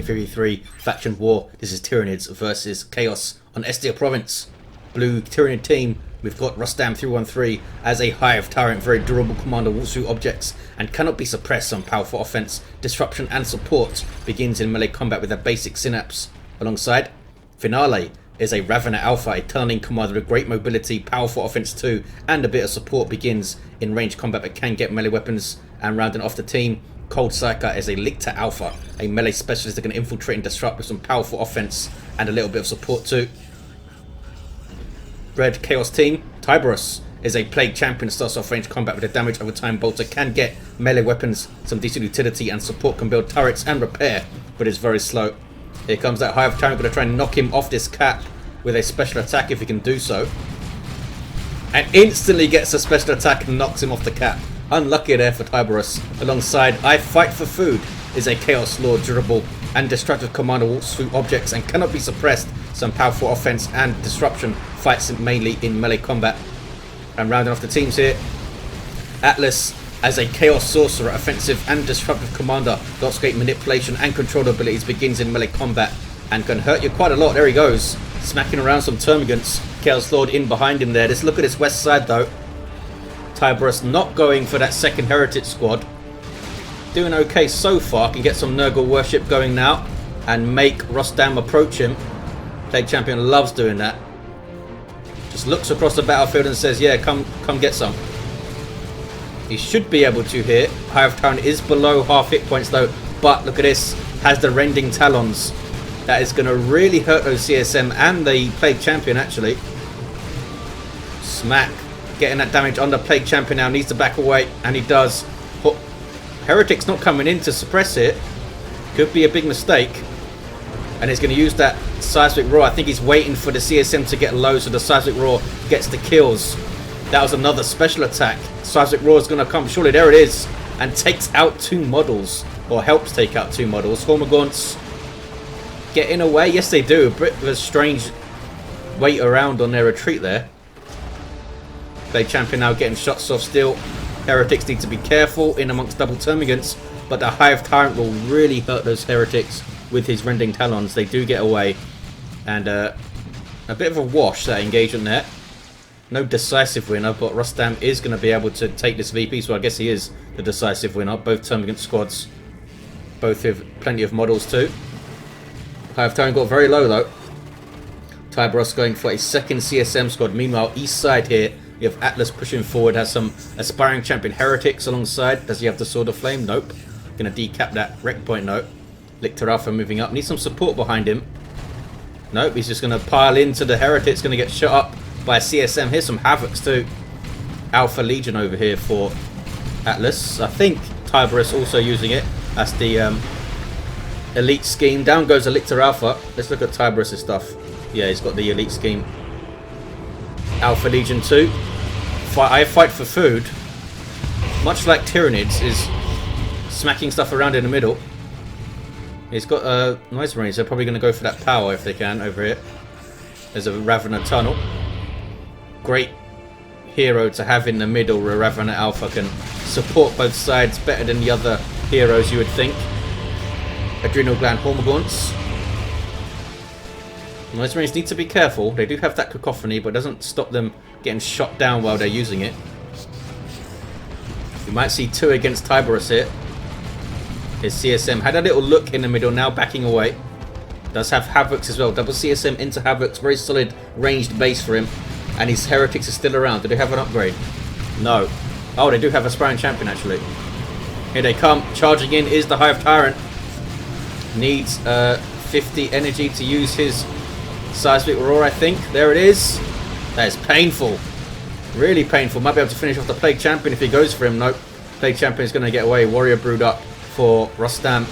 a 3v3 faction war. This is Tyranids versus Chaos on Estia Province. Blue Tyranid team, we've got Rostam 313 as a Hive Tyrant, very durable commander, walks through objects and cannot be suppressed on powerful offense, disruption and support. Begins in melee combat with a basic synapse. Alongside, Finale is a Ravener Alpha, a turning commander with great mobility, powerful offense too, and a bit of support. Begins in range combat but can get melee weapons. And rounding off the team, Coldpsyker is a Lictor Alpha, a melee specialist that can infiltrate and disrupt with some powerful offense and a little bit of support too. Red Chaos team, Tiberos is a Plague Champion, starts off range combat with a damage over time bolter, can get melee weapons, some decent utility and support, can build turrets and repair, but is very slow. Here comes that Hive Tyrant, going to try and knock him off this cap with a special attack if he can do so. And instantly gets a special attack and knocks him off the cap. Unlucky there for Tiberos. Alongside, IFightForFood is a Chaos Lord, durable and destructive commander, walks through objects and cannot be suppressed. Some powerful offense and disruption, fights mainly in melee combat. And rounding off the teams here, Atlas as a Chaos Sorcerer, offensive and disruptive commander, lots of great manipulation and control abilities, begins in melee combat and can hurt you quite a lot. There he goes, smacking around some termagants. Chaos Lord in behind him there. Let's look at his west side though. Tiberos not going for that second Heretic squad. Doing okay so far. Can get some Nurgle worship going now and make Rostam approach him. Plague Champion loves doing that. Just looks across the battlefield and says, yeah, come get some. He should be able to here. Hive Tyrant is below half hit points though, but look at this. Has the Rending Talons. That is going to really hurt those CSM and the Plague Champion actually. Smack. Getting that damage on the Plague Champion now. Needs to back away, and he does. Heretic's not coming in to suppress it. Could be a big mistake. And he's going to use that Seismic Roar. I think he's waiting for the CSM to get low so the Seismic Roar gets the kills. That was another special attack. Seismic Roar is going to come. Surely there it is. And takes out two models. Or helps take out two models. Hormagaunts get in a way. Yes, they do. A bit of a strange wait around on their retreat there. Plague Champion now getting shots off still. Heretics need to be careful in amongst double termagants. But the Hive Tyrant will really hurt those Heretics with his Rending Talons. They do get away. And a bit of a wash, that engagement there. No decisive winner, but Rostam is going to be able to take this VP, so I guess he is the decisive winner. Both termagant squads, both with plenty of models too. Hive Tyrant got very low though. Tiberos going for a second CSM squad. Meanwhile, east side here, you have Atlas pushing forward, has some aspiring champion Heretics alongside. Does he have the Sword of Flame? Nope. Going to decap that wreck point, nope. Lictor Alpha moving up. Needs some support behind him. Nope, he's just going to pile into the Heretics. Going to get shot up by a CSM. Here's some Havocs too. Alpha Legion over here for Atlas. I think Tiberos also using it. That's the elite scheme. Down goes the Lictor Alpha. Let's look at Tiberos' stuff. Yeah, he's got the elite scheme. Alpha Legion 2. IFightForFood, much like Tyranids, is smacking stuff around in the middle. He's got Noise Marines. They're probably going to go for that power if they can over here. There's a Ravener tunnel. Great hero to have in the middle where Ravener Alpha can support both sides better than the other heroes you would think. Adrenal Gland Hormagaunts. Noise Marines need to be careful. They do have that cacophony, but it doesn't stop them getting shot down while they're using it. You might see two against Tiberos here. His CSM had a little look in the middle, now backing away. Does have Havocs as well. Double CSM into Havocs. Very solid ranged base for him. And his Heretics are still around. Do they have an upgrade? No. Oh, they do have a Aspiring Champion actually. Here they come. Charging in is the Hive Tyrant. Needs 50 energy to use his Seismic Roar, I think. There it is. That is painful. Really painful. Might be able to finish off the Plague Champion if he goes for him. Nope. Plague Champion is going to get away. Warrior Brood up for Rostam.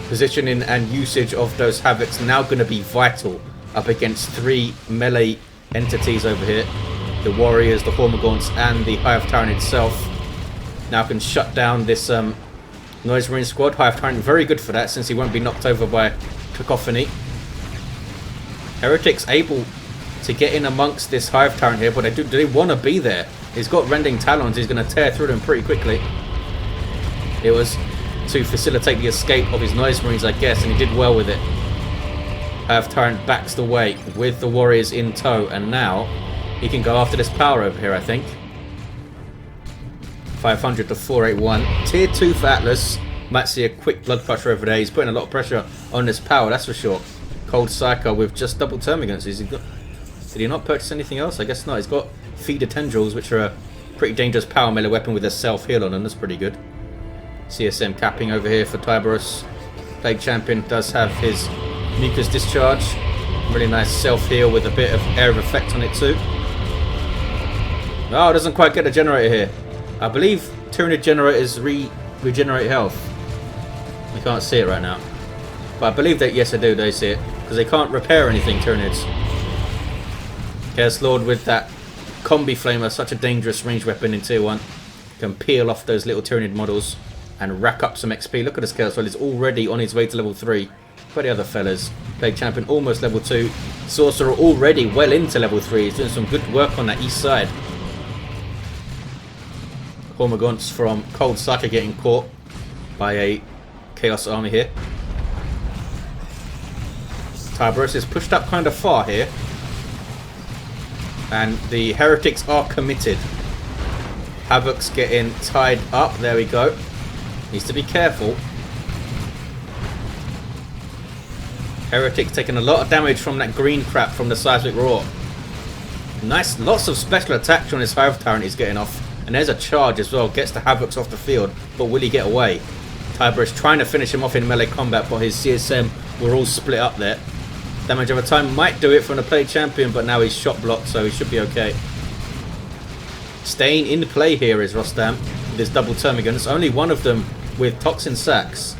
Positioning and usage of those Havocs now going to be vital up against three melee entities over here. The Warriors, the Hormagaunts, and the Hive Tyrant itself. Now can shut down this Noise Marine squad. Hive Tyrant very good for that since he won't be knocked over by Cacophony. Heretics able to get in amongst this Hive Tyrant here, but do they want to be there? He's got Rending Talons. He's going to tear through them pretty quickly. It was to facilitate the escape of his Noise Marines, I guess, and he did well with it. Tyrant backs the way with the warriors in tow, and now he can go after this power over here, I think. 500 to 481. Tier 2 for Atlas. Might see a quick blood crusher over there. He's putting a lot of pressure on this power, that's for sure. Coldpsyker with just double termagants. Did he not purchase anything else? I guess not. He's got feeder tendrils, which are a pretty dangerous power melee weapon with a self-heal on them. That's pretty good. CSM capping over here for Tiberos. Plague Champion does have his Mucus Discharge. Really nice self-heal with a bit of air of effect on it too. Oh, it doesn't quite get a generator here. I believe Tyranid generators regenerate health. You can't see it right now. But I believe that, yes I do, they see it. Because they can't repair anything, Tyranids. Chaos Lord with that Combi Flamer, such a dangerous ranged weapon in Tier 1. Can peel off those little Tyranid models and rack up some XP. Look at this Chaos Lord, he's already on his way to level 3. But the other fellas. Plague Champion almost level 2. Sorcerer already well into level 3. He's doing some good work on that east side. Hormagaunts from Coldpsyker getting caught by a Chaos Army here. Tiberos is pushed up kind of far here. And the Heretics are committed. Havoc's getting tied up. There we go. Needs to be careful. Heretics taking a lot of damage from that green crap from the Seismic Roar. Nice, lots of special attacks on his Hive Tyrant he's getting off. And there's a charge as well. Gets the Havocs off the field. But will he get away? Tiberos trying to finish him off in melee combat, but his CSM were all split up there. Damage over time might do it from the Plague Champion, but now he's shot blocked, so he should be okay. Staying in play here is Rostam with his double termagants. Only one of them with Toxin Sacks.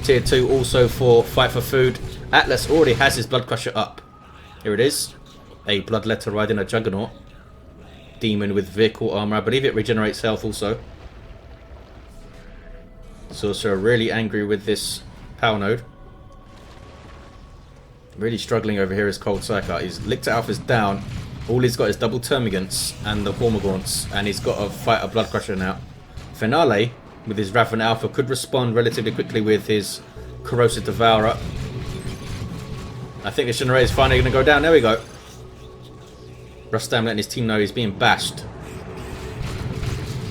Tier 2 also for Fight for Food. Atlas already has his Blood Crusher up. Here it is. A Bloodletter riding a Juggernaut. Demon with vehicle armor. I believe it regenerates health also. Sorcerer really angry with this power node. Really struggling over here is Coldpsyker. His Lictor Alpha's down. All he's got is double termagants and the Hormagaunts, and he's got to fight a Blood Crusher now. Finale with his Raven Alpha could respond relatively quickly with his Corrosive Devourer. I think this generator is finally going to go down. There we go. Rostam letting his team know he's being bashed.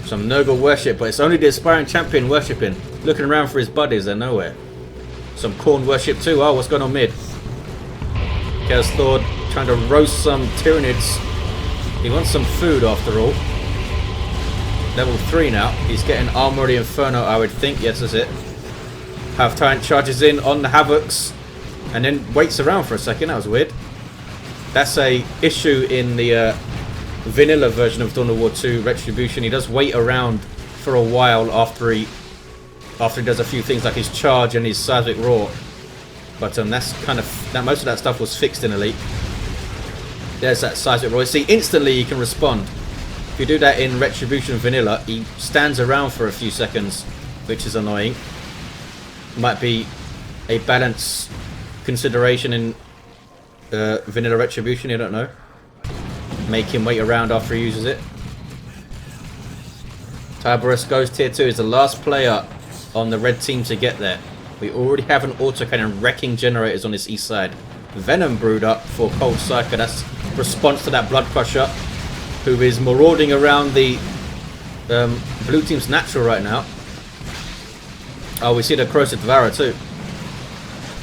Some Nurgle worship, but it's only the aspiring champion worshipping. Looking around for his buddies, they're nowhere. Some Khorne worship too. Oh, what's going on mid? Chaos Lord trying to roast some Tyranids. He wants some food after all. Level 3 now. He's getting Armory Inferno, I would think. Yes, that's it. Have Tyrant charges in on the Havocs and then waits around for a second. That was weird. That's a issue in the vanilla version of Dawn of War 2 Retribution. He does wait around for a while after he does a few things like his charge and his Seismic Roar. But that's kind of most of that stuff was fixed in Elite. There's that Seismic Roar. See, instantly he can respond. If you do that in Retribution Vanilla, he stands around for a few seconds, which is annoying. Might be a balance consideration in Vanilla Retribution, I don't know. Make him wait around after he uses it. Tiberos goes tier 2, is the last player on the red team to get there. We already have an autocannon wrecking generators on this east side. Venom brewed up for Coldpsyker. That's response to that Blood Crusher, who is marauding around the blue team's natural right now. Oh, we see the Corrosive Devourer too.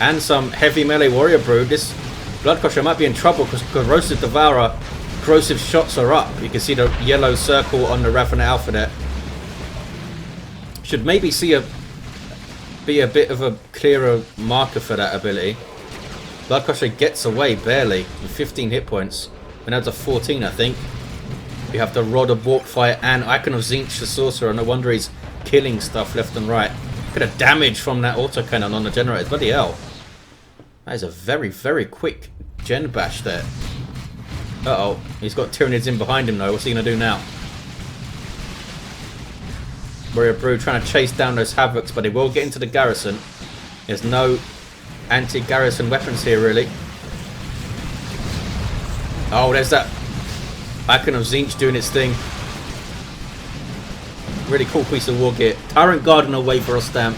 And some heavy melee warrior brood. This Blood Crusher might be in trouble because Corrosive Devourer, corrosive shots are up. You can see the yellow circle on the Raven Alpha there. Should maybe be a bit of a clearer marker for that ability. Blood Crusher gets away barely with 15 hit points. We're now to 14, I think. We have the Rod of Walkfire and Icon of Tzeentch, the Sorcerer. No wonder he's killing stuff left and right. Look at the damage from that autocannon on the generators. Bloody hell. That is a very, very quick gen bash there. Uh-oh. He's got Tyranids in behind him though. What's he going to do now? Warrior Brood trying to chase down those Havocs, but he will get into the garrison. There's no anti-garrison weapons here, really. Oh, there's that Icon of Tzeentch doing its thing. Really cool piece of war gear. Tyrant Garden away for Rostam.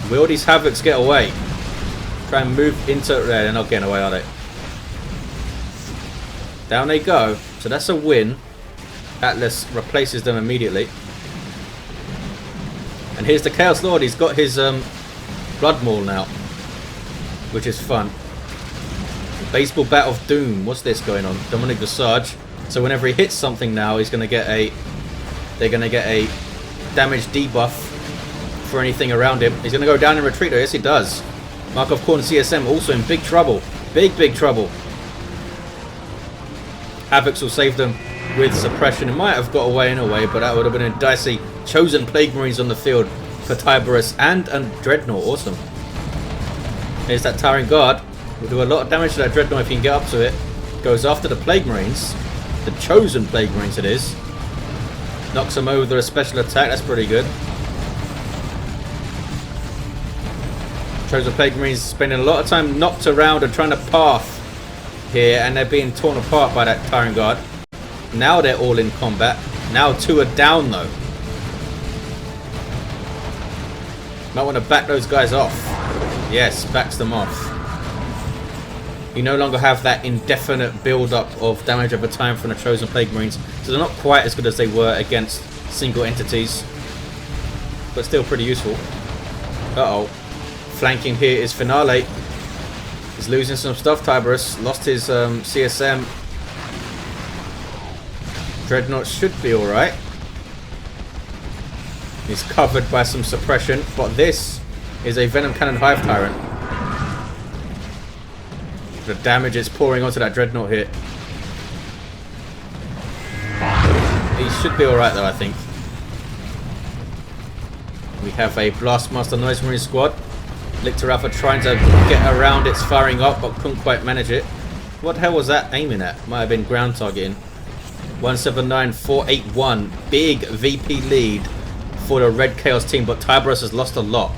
Will these Havocs get away? Try and move into... They're not getting away, are they? Down they go. So that's a win. Atlas replaces them immediately. And here's the Chaos Lord. He's got his Blood Maul now, which is fun. Baseball Bat of Doom. What's this going on? Dominic Visage. So whenever he hits something now, he's going to get a... They're going to get a damage debuff for anything around him. He's going to go down and retreat. Yes, he does. Mark of Khorne CSM also in big trouble. Big trouble. Havocs will save them with suppression. It might have got away in a way, but that would have been a dicey. Chosen Plague Marines on the field for Tiberos and Dreadnought. Awesome. Here's that Tyrant Guard. Will do a lot of damage to that Dreadnought if he can get up to it. Goes after the Plague Marines. The Chosen Plague Marines it is. Knocks him over with a special attack. That's pretty good. Chosen Plague Marines spending a lot of time knocked around and trying to path here, and they're being torn apart by that Tyrant Guard. Now they're all in combat. Now 2 are down though. Might want to back those guys off. Yes, backs them off. You no longer have that indefinite build-up of damage over time from the Chosen Plague Marines, so they're not quite as good as they were against single entities, but still pretty useful. Uh-oh. Flanking here is Finale. He's losing some stuff. Tiberos lost his CSM. Dreadnought should be alright. He's covered by some suppression, but this is a Venom Cannon Hive Tyrant. The damage is pouring onto that Dreadnought here. He should be alright though, I think. We have a Blastmaster Noise Marine squad. Lictor Alpha trying to get around its firing up, but couldn't quite manage it. What the hell was that aiming at? Might have been ground targeting. 179-481. Big VP lead for the Red Chaos team, but Tiberos has lost a lot.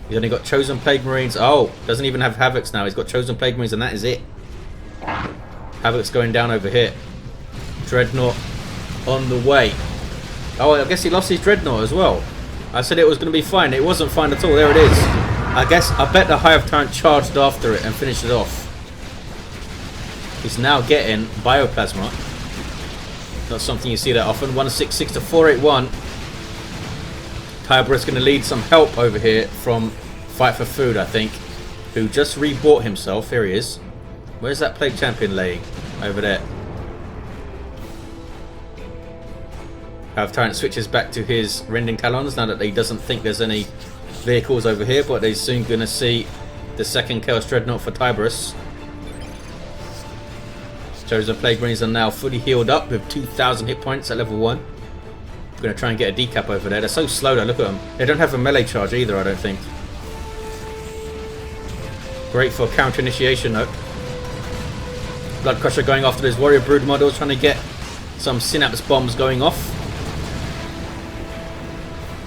He's only got Chosen Plague Marines. Oh, doesn't even have Havocs now. He's got Chosen Plague Marines and that is it. Havoc's going down over here. Dreadnought on the way. Oh, I guess he lost his Dreadnought as well. I said it was going to be fine. It wasn't fine at all. There it is. I bet the Hive Tyrant charged after it and finished it off. He's now getting Bioplasma. Not something you see that often. 166-481. Tiberos going to lead some help over here from IFightForFood, I think, who just rebought himself. Here he is. Where's that Plague Champion laying? Over there. Hive Tyrant switches back to his Rending Talons now that he doesn't think there's any vehicles over here, but they're soon going to see the second Chaos Dreadnought for Tiberos. Chosen Plague Marines are now fully healed up with 2,000 hit points at level 1. I'm going to try and get a decap over there. They're so slow though, look at them. They don't have a melee charge either, I don't think. Great for counter initiation though. Blood Crusher going after those Warrior Brood models, trying to get some Synapse bombs going off.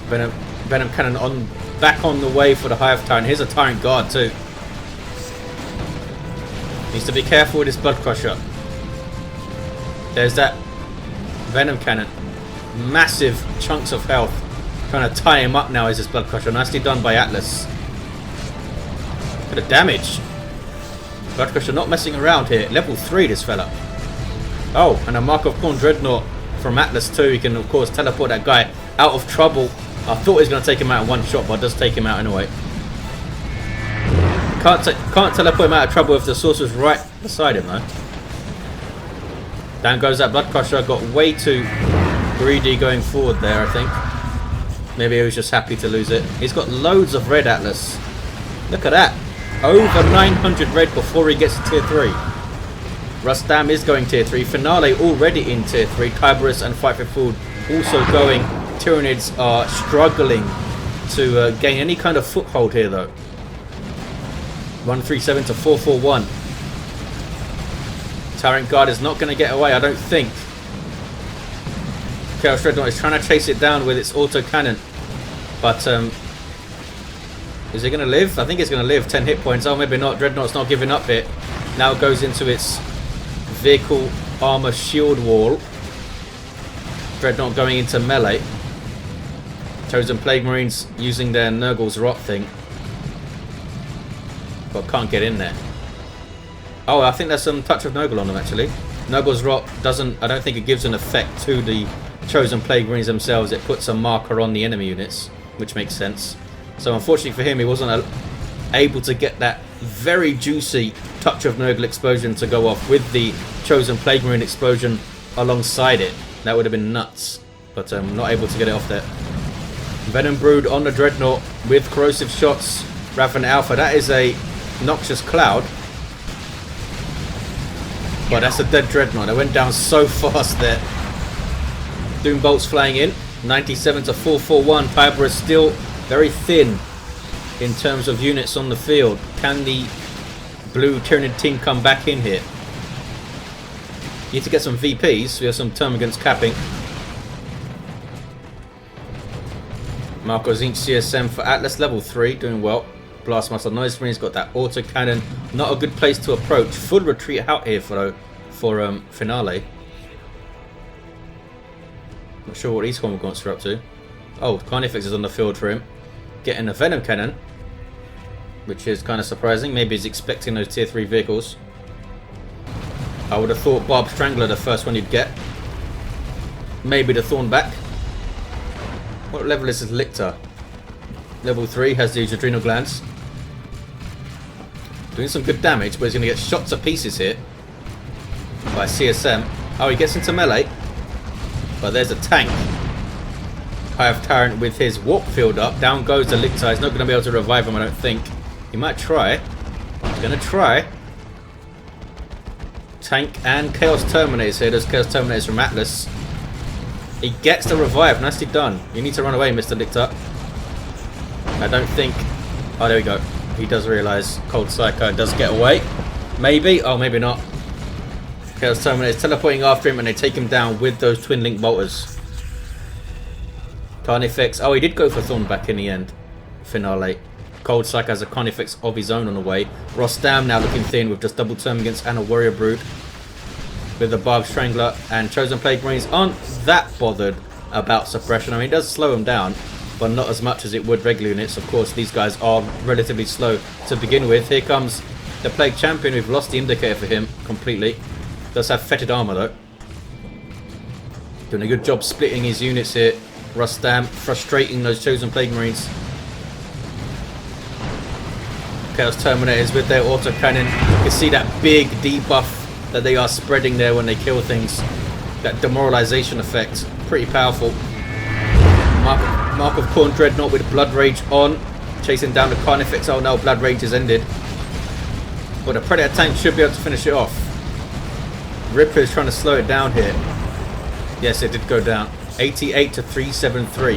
Venom Cannon back on the way for the Hive Tyrant. Here's a Tyrant Guard too. Needs to be careful with his Blood Crusher. There's that Venom Cannon. Massive chunks of health. Trying to tie him up now as his Blood Crusher. Nicely done by Atlas. Look at the damage. Blood Crusher not messing around here. Level 3 this fella. Oh, and a Mark of Khorne Dreadnought from Atlas too. He can of course teleport that guy out of trouble. I thought he was going to take him out in one shot, but does take him out anyway. Can't teleport him out of trouble if the Sorcerer's right beside him though. Down goes that Blood Crusher. Got way too greedy going forward there, I think. Maybe he was just happy to lose it. He's got loads of red, Atlas. Look at that. Over 900 red before he gets to tier 3. Rostam is going tier 3. Finale already in tier 3. Tiberos and IFightForFood also going. Tyranids are struggling to gain any kind of foothold here though. 137-441. Tyrant Guard is not going to get away, I don't think. Chaos Dreadnought is trying to chase it down with its auto cannon. But, is it going to live? I think it's going to live. 10 hit points. Oh, maybe not. Dreadnought's not giving up here. Now it goes into its vehicle armor shield wall. Dreadnought going into melee. Chosen Plague Marines using their Nurgle's Rot thing. but can't get in there. Oh, I think there's some touch of Noggle on them actually. Noggle's Rot doesn't, I don't think it gives an effect to the Chosen Plague Marines themselves. It puts a marker on the enemy units, which makes sense. So unfortunately for him, he wasn't able to get that very juicy touch of Noggle explosion to go off with the Chosen Plague Marine explosion alongside it. That would have been nuts, but not able to get it off there. Venom Brood on the Dreadnought with corrosive shots. Raven Alpha, that is a noxious cloud. But that's a dead Dreadnought. It went down so fast there. Doom bolts flying in. 97 to 441. Tiberos still very thin in terms of units on the field. Can the blue Tyranid team come back in here? Need to get some VPs. We have some termagants capping. Marco Zinch CSM for Atlas level 3, doing well. Blastmaster Noise Marine's got that auto cannon. Not a good place to approach. Full retreat out here for finale. Not sure what these Cormorants are up to. Oh, Carnifex is on the field for him. Getting a Venom Cannon, which is kind of surprising. Maybe he's expecting those tier 3 vehicles. I would have thought Barb Strangler the first one you'd get. Maybe the Thornback. What level is this Lictor? Level 3, has these adrenal glands. Doing some good damage, but he's going to get shot to pieces here by CSM. Oh, he gets into melee. But there's a tank. Hive Tyrant with his warp field up. Down goes the Lictor. He's not going to be able to revive him, I don't think. He might try. He's going to try. Tank and Chaos Terminators here. There's Chaos Terminators from Atlas. He gets the revive. Nicely done. You need to run away, Mr. Lictor. I don't think... Oh, there we go. He does realise Coldpsyker does get away. Maybe. Oh, maybe not. Chaos Terminator is teleporting after him and they take him down with those Twin Link Bolters. Carnifex. Oh, he did go for Thornback in the end. Finale. Coldpsyker has a Carnifex of his own on the way. Rostam now looking thin with just double Termagants and a Warrior Brood. With the Barb Strangler, and Chosen Plague Marines aren't that bothered about suppression. I mean, it does slow them down, but not as much as it would regular units. Of course, these guys are relatively slow to begin with. Here comes the Plague Champion. We've lost the indicator for him completely. Does have fetid armor though. Doing a good job splitting his units here. Rostam frustrating those Chosen Plague Marines. Chaos Terminators with their auto cannon. You can see that big debuff that they are spreading there when they kill things. That demoralization effect. Pretty powerful. Mark of Khorne Dreadnought with Blood Rage on. Chasing down the Carnifex. Oh no, Blood Rage is ended. But the Predator tank should be able to finish it off. Ripper is trying to slow it down here. Yes, it did go down. 88 to 373.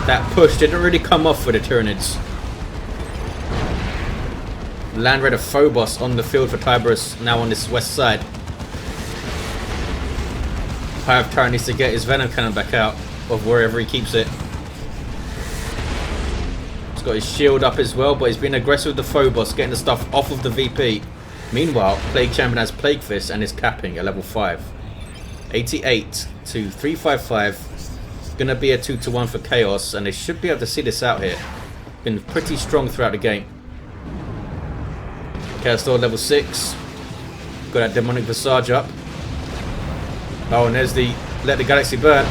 That push didn't really come off for the Tyranids. Land Raider Phobos on the field for Tiberos, now on this west side. Hive Tyrant needs to get his Venom Cannon back out of wherever he keeps it. He's got his shield up as well, but he's been aggressive with the Phobos, getting the stuff off of the VP. Meanwhile, Plague Champion has Plague Fist and is capping at level 5. 88 to 355. Gonna be a 2-1 for Chaos, and they should be able to see this out here. Been pretty strong throughout the game. Chaos Lord level 6. Got that Demonic Visage up. Oh, and there's the Let the Galaxy Burn.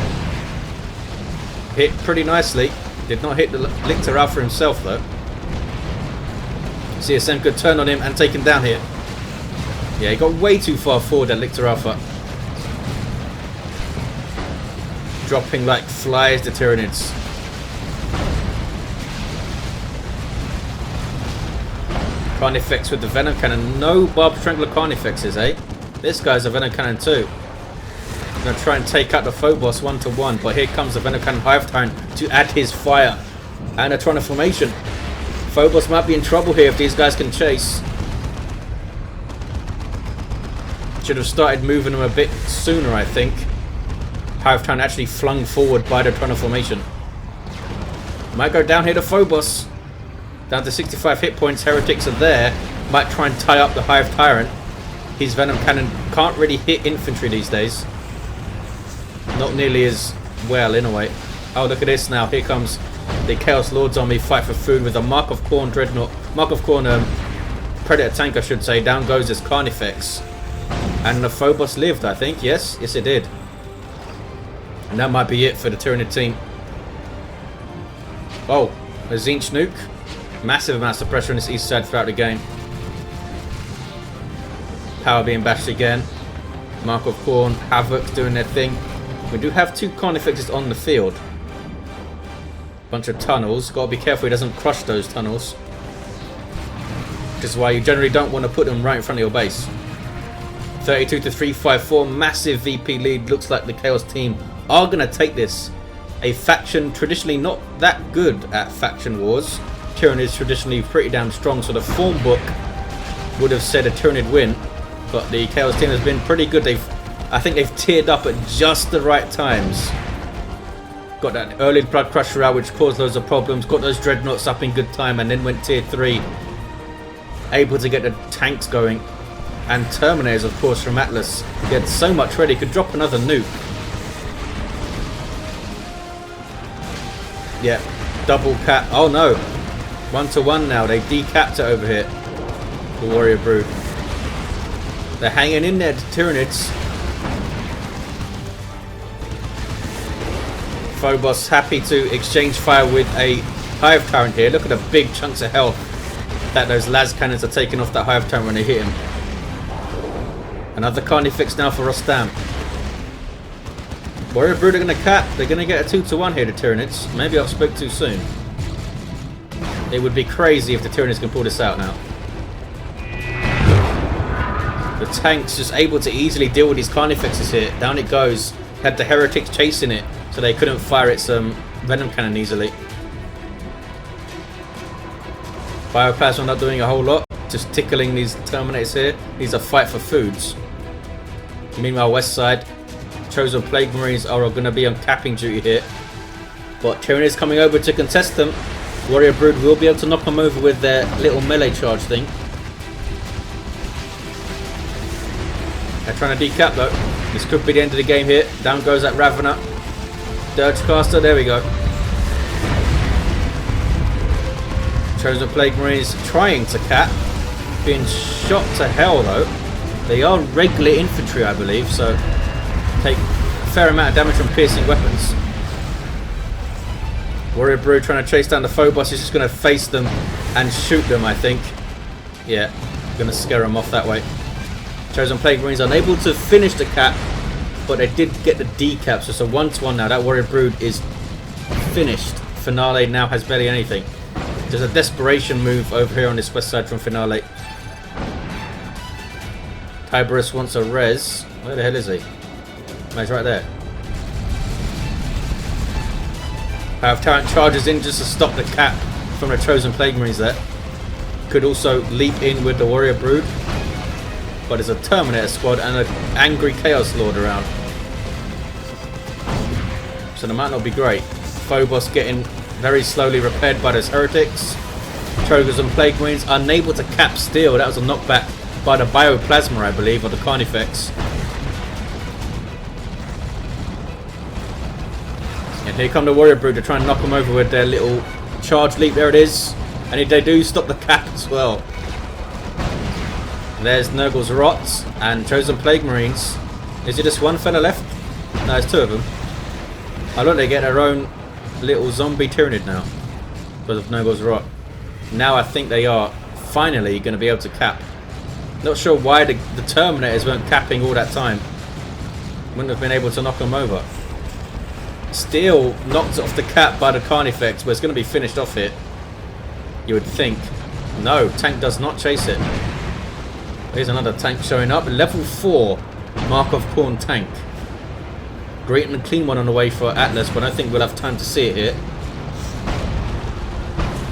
Hit pretty nicely. Did not hit the Lictor Alpha himself though. CSM could turn on him and take him down here. Yeah, he got way too far forward, that Lictor Alpha. Dropping like flies, the Tyranids. Carnifex with the Venom Cannon. No Barb Strangler Carnifexes, eh? This guy's a Venom Cannon too. Gonna try and take out the Phobos 1-to-1, but here comes the Venom Cannon Hive Tyrant to add his fire. And a Transformation. Phobos might be in trouble here if these guys can chase. Should have started moving them a bit sooner, I think. Hive Tyrant actually flung forward by the Transformation. Might go down here to Phobos. Down to 65 hit points. Heretics are there. Might try and tie up the Hive Tyrant. His Venom Cannon can't really hit infantry these days. Not nearly as well, in a way. Oh, look at this now. Here comes the Chaos Lord's army fight for food with a Mark of Khorne Dreadnought. Mark of Khorne Predator tank, I should say. Down goes his Carnifex. And the Phobos lived, I think. Yes, yes it did. And that might be it for the Tyranid team. Oh, a Tzeentch nuke. Massive amounts of pressure on this east side throughout the game. Power being bashed again. Mark of Khorne, Havoc doing their thing. We do have 2 Carnifexes on the field. Bunch of tunnels. Gotta be careful he doesn't crush those tunnels. Which is why you generally don't want to put them right in front of your base. 32 to 354. Massive VP lead. Looks like the Chaos team are going to take this. A faction traditionally not that good at faction wars. Tyranid is traditionally pretty damn strong, so the form book would have said a Tyranid win. But the Chaos team has been pretty good. I think they've tiered up at just the right times. Got that early Blood Crusher out, which caused loads of problems. Got those Dreadnoughts up in good time, and then went tier 3. Able to get the tanks going. And Terminators, of course, from Atlas. He had so much ready, could drop another nuke. Yeah, double cap. Oh no, 1-to-1 now. They decapped it over here. The Warrior Brood. They're hanging in there, the Tyranids. Phobos happy to exchange fire with a Hive Tyrant here. Look at the big chunks of health that those las cannons are taking off that Hive Tyrant when they hit him. Another Carnifex now for Rostam. Warrior Brood are going to cap. They're going to get a 2-to-1 here, the Tyranids. Maybe I spoke too soon. It would be crazy if the Tyranids can pull this out now. The tank's just able to easily deal with these Carnifexes here. Down it goes. Had the Heretics chasing it, so they couldn't fire its Venom Cannon easily. Bioplasma not doing a whole lot. Just tickling these Terminators here. These are fight for foods. Meanwhile, west side, Chosen Plague Marines are going to be on capping duty here. But Tyranids coming over to contest them. Warrior Brood will be able to knock them over with their little melee charge thing. They're trying to decap though. This could be the end of the game here. Down goes that Ravener. Dirgecaster, there we go. Chosen Plague Marines trying to cap. Being shot to hell though. They are regular infantry, I believe, so take a fair amount of damage from piercing weapons. Warrior Brood trying to chase down the Phobos. He's just going to face them and shoot them, I think. Yeah, going to scare them off that way. Chosen Plague Marines unable to finish the cap, but they did get the decap, so it's a 1-to-1 now. That Warrior Brood is finished. Finale now has barely anything. There's a desperation move over here on this west side from Finale. Tiberos wants a res. Where the hell is he? Oh, he's right there. Have Tyrant charges in just to stop the cap from the Chosen Plague Marines there. Could also leap in with the Warrior Brood. But there's a Terminator squad and an angry Chaos Lord around. So that might not be great. Phobos getting very slowly repaired by those Heretics. Chosen Plague Marines unable to cap steel. That was a knockback by the Bioplasma, I believe, or the Carnifex. And here come the Warrior Brood to try and knock them over with their little charge leap. There it is. And they do stop the cap as well. There's Nurgle's Rots and Chosen Plague Marines. Is it just one fella left? No, it's 2 of them. I look, they get their own little zombie Tyranid now because of Nurgle's Rot. Now I think they are finally going to be able to cap. Not sure why the Terminators weren't capping all that time. Wouldn't have been able to knock them over. Still knocked off the cap by the Carnifex, but it's going to be finished off here. You would think. No, tank does not chase it. Here's another tank showing up. Level 4 Mark of Khorne tank. Great and clean one on the way for Atlas, but I don't think we'll have time to see it here.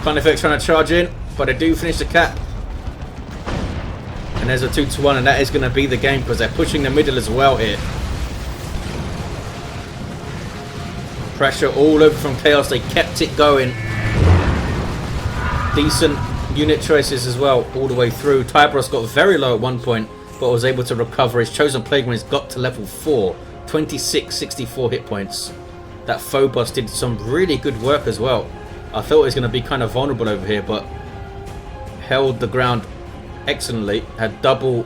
Carnifex trying to charge in, but they do finish the cap. And there's a 2-to-1, and that is going to be the game because they're pushing the middle as well here. Pressure all over from Chaos. They kept it going. Decent unit choices as well all the way through. Tiberos got very low at one point, but was able to recover. His Chosen Plague Marines got to level 4. 26, 64 hit points. That Phobos did some really good work as well. I thought he was going to be kind of vulnerable over here, but held the ground excellently. Had double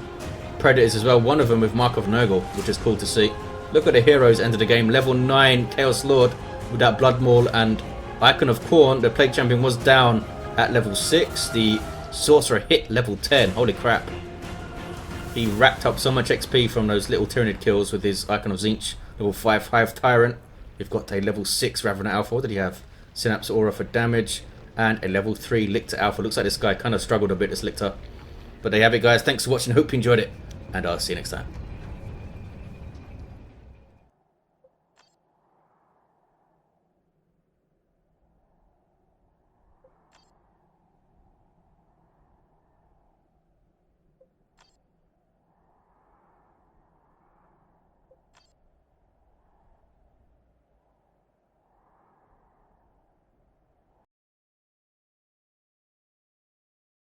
Predators as well, one of them with Mark of Nurgle, which is cool to see. Look at the heroes end of the game. Level 9 Chaos Lord with that Blood Maul and Icon of Khorne. The Plague Champion was down at level 6. The Sorcerer hit level 10. Holy crap. He racked up so much XP from those little Tyranid kills with his Icon of Tzeentch. Level 5 Hive Tyrant. We've got a level 6 Ravenous Alpha. What did he have? Synapse Aura for damage. And a level 3 Lictor Alpha. Looks like this guy kind of struggled a bit, this Lictor. But there you have it, guys. Thanks for watching. Hope you enjoyed it. And I'll see you next time.